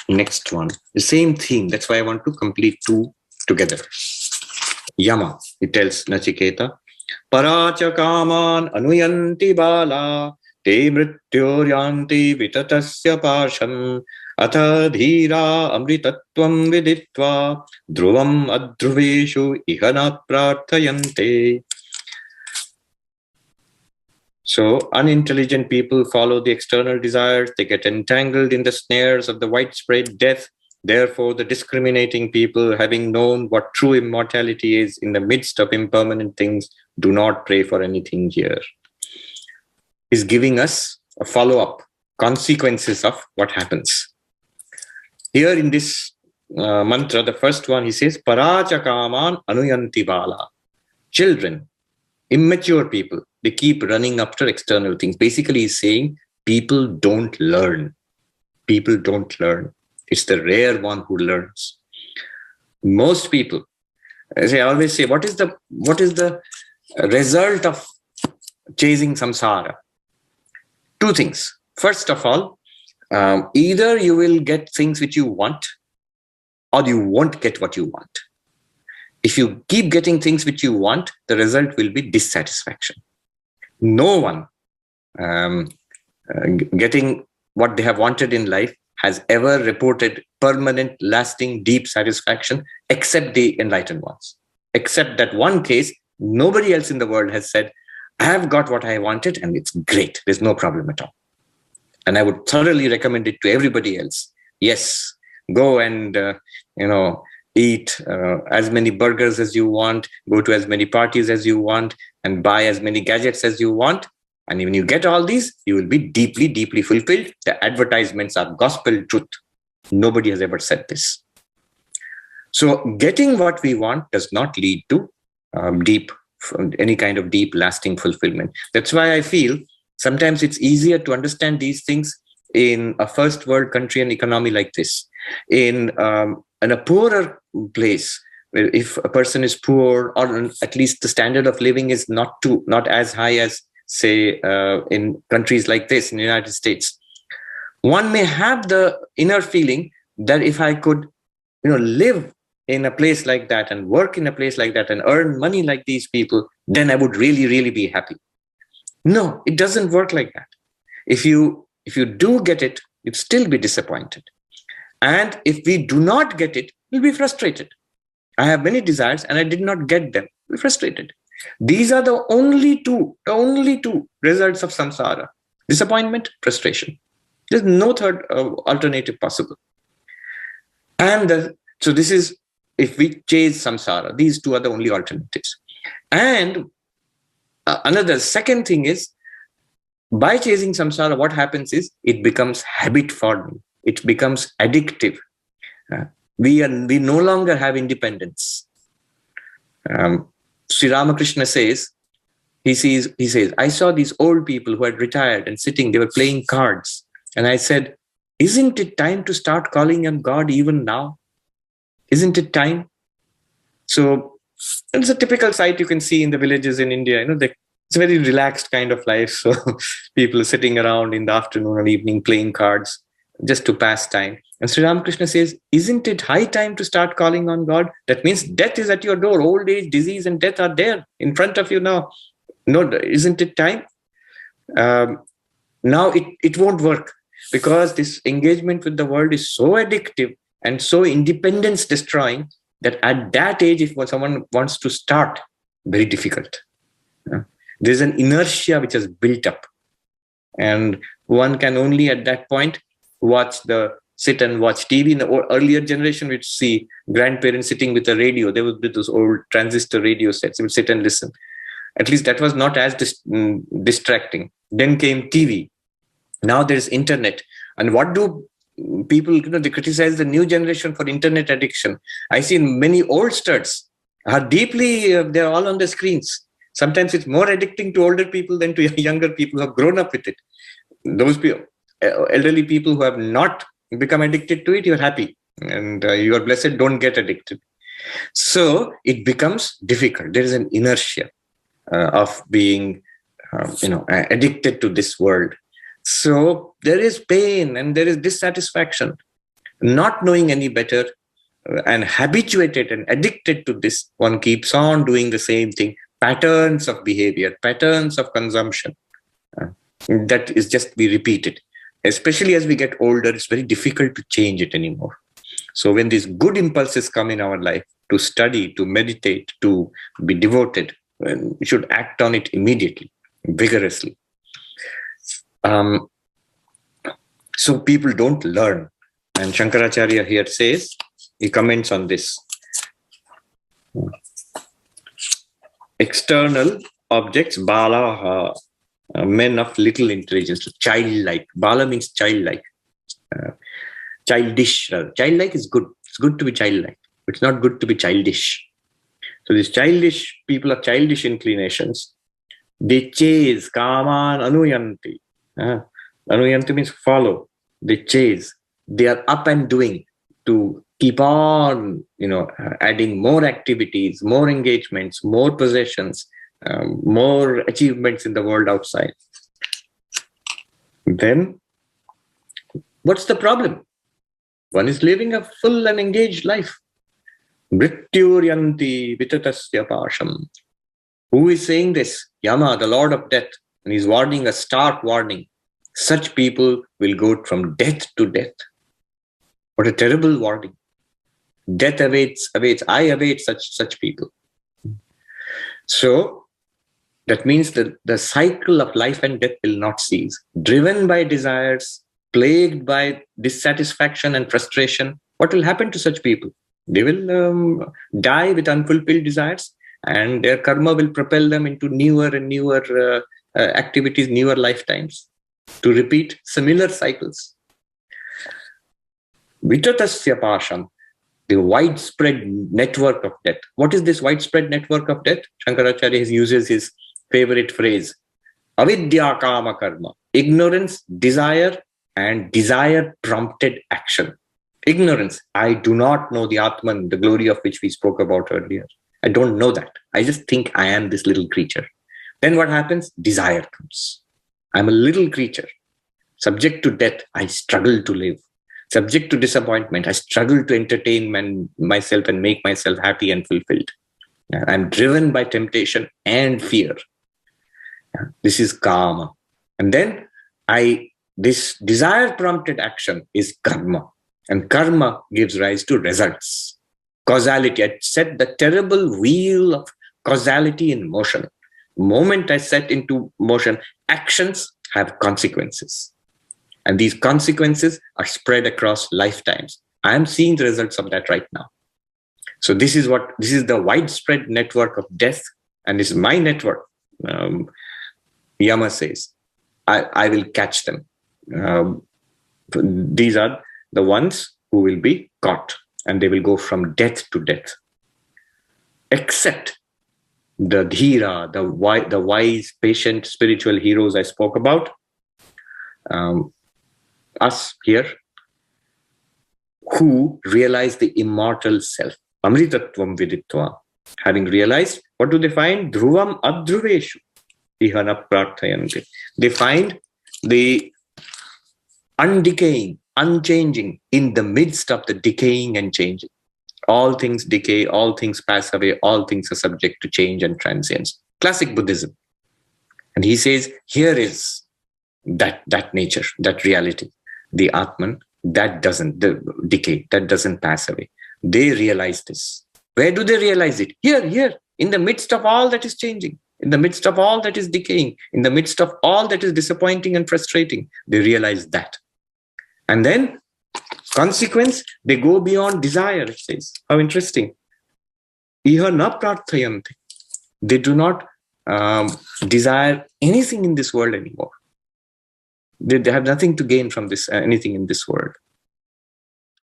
Next one, the same theme. That's why I want to complete two together. Yama, it tells Nachiketa, parācaḥ kāmān anuyanti bālā, te mṛtyoryanti vitatasya pāśam, atha dhīrā amṛtatvaṃ viditvā, dhruvamadhruveṣviha prārthayante. So unintelligent people follow the external desires. They get entangled in the snares of the widespread death. Therefore, the discriminating people, having known what true immortality is in the midst of impermanent things, do not pray for anything here. He's giving us a follow-up, consequences of what happens. Here in this mantra, the first one, he says, parācaḥ kāmān anuyanti bālā. Children, immature people, they keep running after external things. Basically, he's saying people don't learn. People don't learn. It's the rare one who learns. Most people, as I always say, what is the result of chasing samsara? Two things. First of all, either you will get things which you want, or you won't get what you want. If you keep getting things which you want, the result will be dissatisfaction. No one getting what they have wanted in life has ever reported permanent, lasting, deep satisfaction, except the enlightened ones. Except that one case, nobody else in the world has said, I have got what I wanted and it's great. There's no problem at all. And I would thoroughly recommend it to everybody else. Yes, go and, eat as many burgers as you want, go to as many parties as you want, and buy as many gadgets as you want. And when you get all these, you will be deeply, deeply fulfilled. The advertisements are gospel truth. Nobody has ever said this. So getting what we want does not lead to any kind of deep, lasting fulfillment. That's why I feel sometimes it's easier to understand these things in a first world country and economy like this. In a poorer place, if a person is poor, or at least the standard of living is not as high as, say, in countries like this, in the United States, one may have the inner feeling that if I could, live in a place like that and work in a place like that and earn money like these people, then I would really, really be happy. No, it doesn't work like that. If you do get it, you'd still be disappointed. And if we do not get it, we'll be frustrated. I have many desires and I did not get them. We're frustrated. These are the only two results of samsara: disappointment, frustration. There's no third alternative possible. And so this is, if we chase samsara, these two are the only alternatives. And another second thing is, by chasing samsara, what happens is it becomes habit forming. It becomes addictive. We no longer have independence. Sri Ramakrishna says, he says, I saw these old people who had retired and sitting, they were playing cards. And I said, isn't it time to start calling on God even now? Isn't it time? So it's a typical sight you can see in the villages in India. It's a very relaxed kind of life. So people are sitting around in the afternoon or evening playing cards just to pass time. And Sri Ramakrishna says, isn't it high time to start calling on God? That means death is at your door. Old age, disease, and death are there in front of you now. No, isn't it time? Now it won't work, because this engagement with the world is so addictive and so independence destroying that at that age, if someone wants to start, very difficult. There's an inertia which has built up. And one can only at that point sit and watch TV. In the earlier generation, we'd see grandparents sitting with a radio. There would be those old transistor radio sets. They would sit and listen. At least that was not as distracting. Then came TV. Now there's internet. And what do people, they criticize the new generation for internet addiction. I see many oldsters are deeply, they're all on the screens. Sometimes it's more addicting to older people than to younger people who have grown up with it. Those people, elderly people who have not become addicted to it, you're happy. And you are blessed, don't get addicted. So it becomes difficult. There is an inertia of being, addicted to this world. So there is pain and there is dissatisfaction. Not knowing any better and habituated and addicted to this, one keeps on doing the same thing, patterns of behavior, patterns of consumption. That is just be repeated. Especially as we get older, it's very difficult to change it anymore. So when these good impulses come in our life, to study, to meditate, to be devoted, we should act on it immediately, vigorously. So people don't learn. And Shankaracharya here says, he comments on this. External objects, bālā, men of little intelligence, childlike. Bālā means childlike. Childish. Childlike is good. It's good to be childlike. It's not good to be childish. So these childish people of childish inclinations, they chase kāmānanuyanti. Anuyanti means follow. They chase. They are up and doing to keep on, adding more activities, more engagements, more possessions, more achievements in the world outside. Then, what's the problem? One is living a full and engaged life. mṛtyoryanti, vitatasya pāśam. Who is saying this? Yama, the Lord of Death. And he's warning a stark warning. Such people will go from death to death. What a terrible warning. Death awaits. I await such people. So that means that the cycle of life and death will not cease. Driven by desires, plagued by dissatisfaction and frustration, what will happen to such people? They will die with unfulfilled desires, and their karma will propel them into newer and newer activities, newer lifetimes, to repeat similar cycles. Vitatasya pāśam, the widespread network of death. What is this widespread network of death? Shankaracharya uses his favorite phrase, avidya kama karma, ignorance, desire, and desire-prompted action. Ignorance, I do not know the Atman, the glory of which we spoke about earlier. I don't know that. I just think I am this little creature. Then what happens? Desire comes. I'm a little creature. Subject to death, I struggle to live. Subject to disappointment, I struggle to entertain myself and make myself happy and fulfilled. I'm driven by temptation and fear. This is karma. And then this desire-prompted action is karma. And karma gives rise to results. Causality. I set the terrible wheel of causality in motion. The moment I set into motion, actions have consequences. And these consequences are spread across lifetimes. I am seeing the results of that right now. So this is the widespread network of death, and this is my network. Yama says, I will catch them. These are the ones who will be caught, and they will go from death to death. Except the dhīrā, the wise, patient, spiritual heroes I spoke about, us here, who realize the immortal self, amṛtatvaṃ viditvā. Having realized, what do they find? Dhruvam adhruveṣviha prārthayante. They find the undecaying, unchanging in the midst of the decaying and changing. All things decay, all things pass away, all things are subject to change and transience. Classic Buddhism. And he says, here is that nature, that reality. The Atman, that doesn't decay, that doesn't pass away. They realize this. Where do they realize it? Here, in the midst of all that is changing, in the midst of all that is decaying, in the midst of all that is disappointing and frustrating. They realize that. And then, consequence, they go beyond desire, it says. How interesting. Iha na prārthayante. They do not desire anything in this world anymore. They have nothing to gain from this, anything in this world.